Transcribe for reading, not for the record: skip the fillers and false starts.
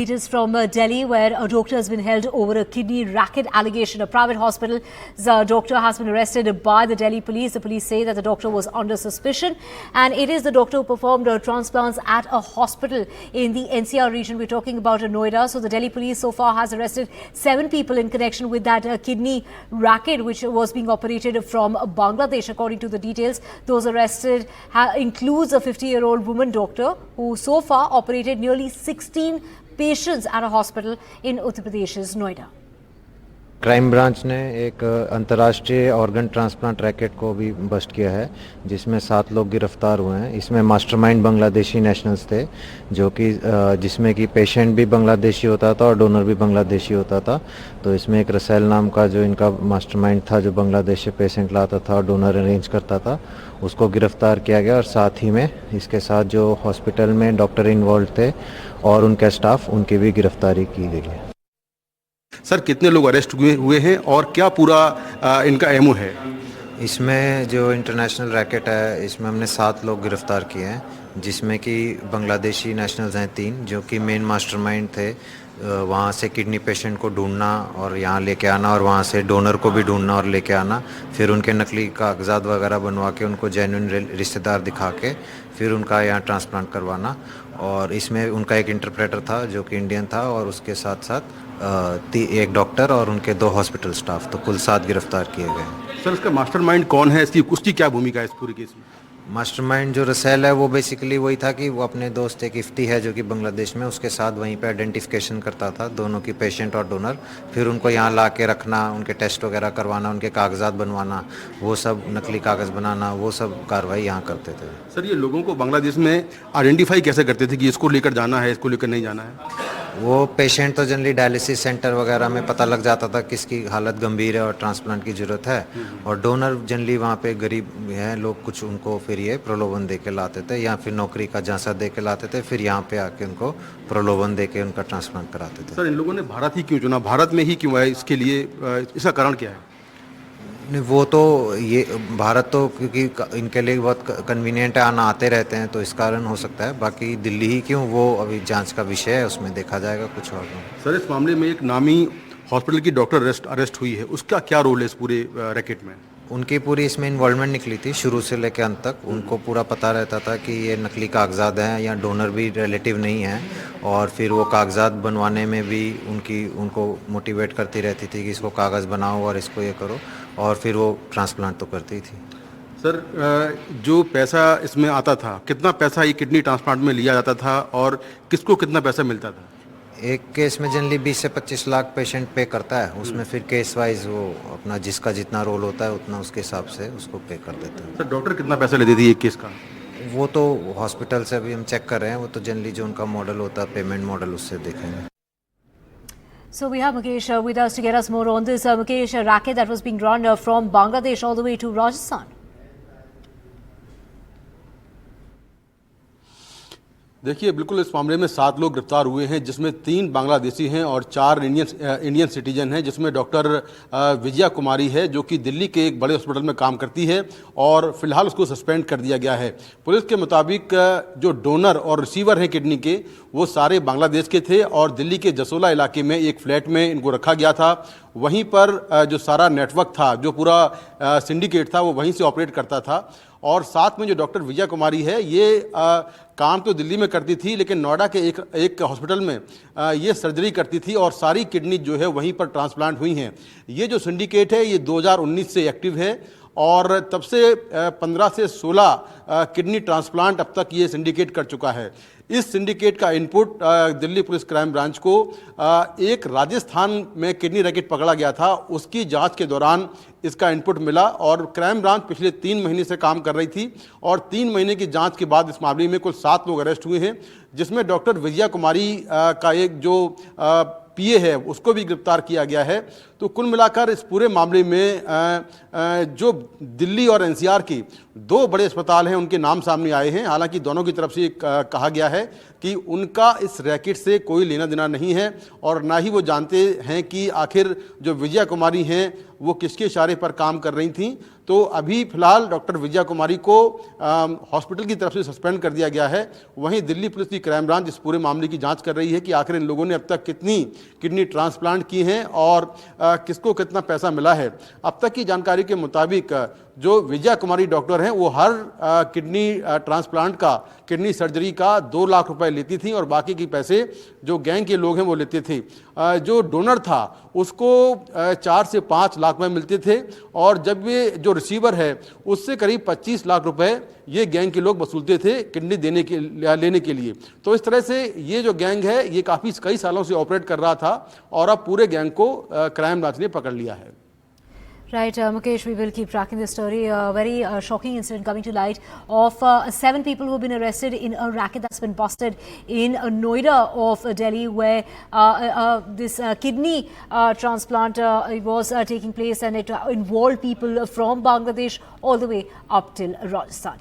It is from Delhi, where a doctor has been held over a kidney racket allegation. A private hospital's doctor has been arrested by the Delhi police. The police say that the doctor was under suspicion, and it is the doctor who performed transplants at a hospital in the NCR region. We're talking about Noida. So the Delhi police so far has arrested 7 people in connection with that kidney racket, which was being operated from Bangladesh. According to the details, those arrested includes a 50-year-old woman doctor who so far operated nearly 16 patients at a hospital in Uttar Pradesh's Noida. Crime branch ने एक अंतर्राष्ट्रीय organ transplant racket को भी bast किया है, जिसमें 7 लोग गिरफ्तार हुए हैं। इसमें मास्टरमाइंड बांग्लादेशी नेशनल्स थे, जो कि जिसमें कि पेशेंट भी बांग्लादेशी होता था और डोनर भी बांग्लादेशी होता था। तो इसमें एक रसेल नाम का जो इनका मास्टरमाइंड था, जो बांग्लादेश से पेशेंट लाता था और डोनर अरेंज करता था, उसको गिरफ्तार किया गया। और साथ ही में इसके साथ जो हॉस्पिटल में डॉक्टर इन्वॉल्व थे और उनके स्टाफ, उनकी भी गिरफ्तारी की गई है। सर, कितने लोग अरेस्ट हुए हैं और क्या पूरा इनका एमओ है? इसमें जो इंटरनेशनल रैकेट है, इसमें हमने 7 लोग गिरफ्तार किए हैं, जिसमें कि बांग्लादेशी नेशनल्स हैं 3, जो कि मेन मास्टरमाइंड थे। वहाँ से किडनी पेशेंट को ढूंढना और यहाँ लेके आना, और वहाँ से डोनर को भी ढूंढना और लेके आना, फिर उनके नकली कागजात वगैरह बनवा के उनको जेन्युइन रिश्तेदार दिखा के फिर उनका यहाँ ट्रांसप्लांट करवाना। और इसमें उनका एक इंटरप्रेटर था जो कि इंडियन था, और उसके साथ साथ एक डॉक्टर और उनके 2 हॉस्पिटल स्टाफ, तो कुल 7 गिरफ्तार किए गए। सर, इसका मास्टरमाइंड कौन है? उसकी क्या भूमिका है इस पूरे केस में? मास्टरमाइंड जो रसेल है, वो बेसिकली वही था कि वो अपने दोस्त एक इफ्ती है जो कि बांग्लादेश में, उसके साथ वहीं पे आइडेंटिफिकेशन करता था दोनों की, पेशेंट और डोनर। फिर उनको यहाँ ला के रखना, उनके टेस्ट वगैरह करवाना, उनके कागजात बनवाना, वो सब नकली कागज़ बनाना, वो सब कार्रवाई यहाँ करते थे। सर, ये लोगों को बांग्लादेश में आइडेंटिफाई कैसे करते थे कि इसको लेकर जाना है, इसको लेकर नहीं जाना है? वो पेशेंट तो जनरली डायलिसिस सेंटर वगैरह में पता लग जाता था किसकी हालत गंभीर है और ट्रांसप्लांट की ज़रूरत है। और डोनर जनरली वहाँ पे गरीब हैं लोग, कुछ उनको फिर ये प्रलोभन दे के लाते थे, या फिर नौकरी का झांसा दे के लाते थे, फिर यहाँ पे आके उनको प्रलोभन दे के उनका ट्रांसप्लांट कराते थे। सर, इन लोगों ने भारत ही क्यों चुना? भारत में ही क्यों है? इसके लिए इसका कारण क्या है? नहीं, वो तो ये भारत तो क्योंकि इनके लिए बहुत कन्वीनियंट है, आना आते रहते हैं, तो इस कारण हो सकता है। बाकी दिल्ली ही क्यों, वो अभी जांच का विषय है, उसमें देखा जाएगा कुछ और नहीं। सर, इस मामले में एक नामी हॉस्पिटल की डॉक्टर अरेस्ट हुई है, उसका क्या रोल है इस पूरे रैकेट में? उनकी पूरी इसमें इन्वॉल्वमेंट निकली थी शुरू से लेकर अंत तक। उनको पूरा पता रहता था कि ये नकली कागजात हैं, या डोनर भी रिलेटिव नहीं है, और फिर वो कागजात बनवाने में भी उनको मोटिवेट करती रहती थी कि इसको कागज़ बनाओ और इसको ये करो, और फिर वो ट्रांसप्लांट तो करती थी। सर, जो पैसा इसमें आता था, कितना पैसा ये किडनी ट्रांसप्लांट में लिया जाता था और किसको कितना पैसा मिलता था? एक केस में जनरली 20 से 25 लाख पेशेंट पे करता है, उसमें फिर केस वाइज वो अपना जिसका जितना रोल होता है उतना उसके हिसाब से उसको पे कर देते हैं। सर, डॉक्टर कितना पैसा लेती थी एक केस का? वो तो हॉस्पिटल से अभी हम चेक कर रहे हैं, वो तो जनरली जो उनका मॉडल होता है पेमेंट मॉडल, उससे देखेंगे। So we have Mukesh with us to get us more on this. Mukesh, a racket that was being run from Bangladesh all the way to Rajasthan. देखिए, बिल्कुल इस मामले में 7 लोग गिरफ्तार हुए हैं, जिसमें 3 बांग्लादेशी हैं और 4 इंडियन सिटीजन हैं, जिसमें डॉक्टर विजया कुमारी है, जो कि दिल्ली के एक बड़े हॉस्पिटल में काम करती है, और फिलहाल उसको सस्पेंड कर दिया गया है। पुलिस के मुताबिक जो डोनर और रिसीवर हैं किडनी के, वो सारे बांग्लादेश के थे, और दिल्ली के जसोला इलाके में एक फ्लैट में इनको रखा गया था। वहीं पर जो सारा नेटवर्क था, जो पूरा सिंडिकेट था, वो वहीं से ऑपरेट करता था। और साथ में जो डॉक्टर विजय कुमारी है, ये काम तो दिल्ली में करती थी, लेकिन नोएडा के एक हॉस्पिटल में ये सर्जरी करती थी, और सारी किडनी जो है वहीं पर ट्रांसप्लांट हुई हैं। ये जो सिंडिकेट है, ये 2019 से एक्टिव है, और तब से 15 से 16 किडनी ट्रांसप्लांट अब तक ये सिंडिकेट कर चुका है। इस सिंडिकेट का input Delhi police crime branch को एक राजस्थान में किडनी रैकेट पकड़ा गया था, उसकी जांच के दौरान इसका इनपुट मिला, और क्राइम ब्रांच पिछले 3 महीने से काम कर रही थी, और 3 महीने की जांच के बाद इस मामले में कुल 7 लोग अरेस्ट हुए हैं, जिसमें डॉक्टर विजया कुमारी का एक जो पीए है, उसको भी गिरफ्तार किया गया है। तो कुल मिलाकर इस पूरे मामले में जो दिल्ली और एनसीआर की दो बड़े अस्पताल हैं उनके नाम सामने आए हैं। हालांकि दोनों की तरफ से कहा गया है कि उनका इस रैकेट से कोई लेना देना नहीं है और ना ही वो जानते हैं कि आखिर जो विजया कुमारी हैं वो किसके इशारे पर काम कर रही थीं। तो अभी फिलहाल डॉक्टर विजया कुमारी को हॉस्पिटल की तरफ से सस्पेंड कर दिया गया है। वहीं दिल्ली पुलिस की क्राइम ब्रांच इस पूरे मामले की जांच कर रही है कि आखिर इन लोगों ने अब तक कितनी किडनी ट्रांसप्लांट की हैं और किसको कितना पैसा मिला है। अब तक की जानकारी के मुताबिक जो विजया कुमारी डॉक्टर हैं वो हर किडनी ट्रांसप्लांट का, किडनी सर्जरी का 2 लाख रुपए लेती थी और बाकी के पैसे जो गैंग के लोग हैं वो लेते थे। जो डोनर था उसको 4 से 5 लाख में मिलते थे और जब ये जो रिसीवर है उससे करीब 25 लाख रुपए ये गैंग के लोग वसूलते थे किडनी लेने के लिए। तो इस तरह से ये जो गैंग है ये कई सालों से ऑपरेट कर रहा था और अब पूरे गैंग को क्राइम ब्रांच ने पकड़ लिया है। Right, Mukesh, we will keep tracking this story. A very shocking incident coming to light of 7 people who have been arrested in a racket that's been busted in Noida of Delhi, where this kidney transplant was taking place, and it involved people from Bangladesh all the way up till Rajasthan.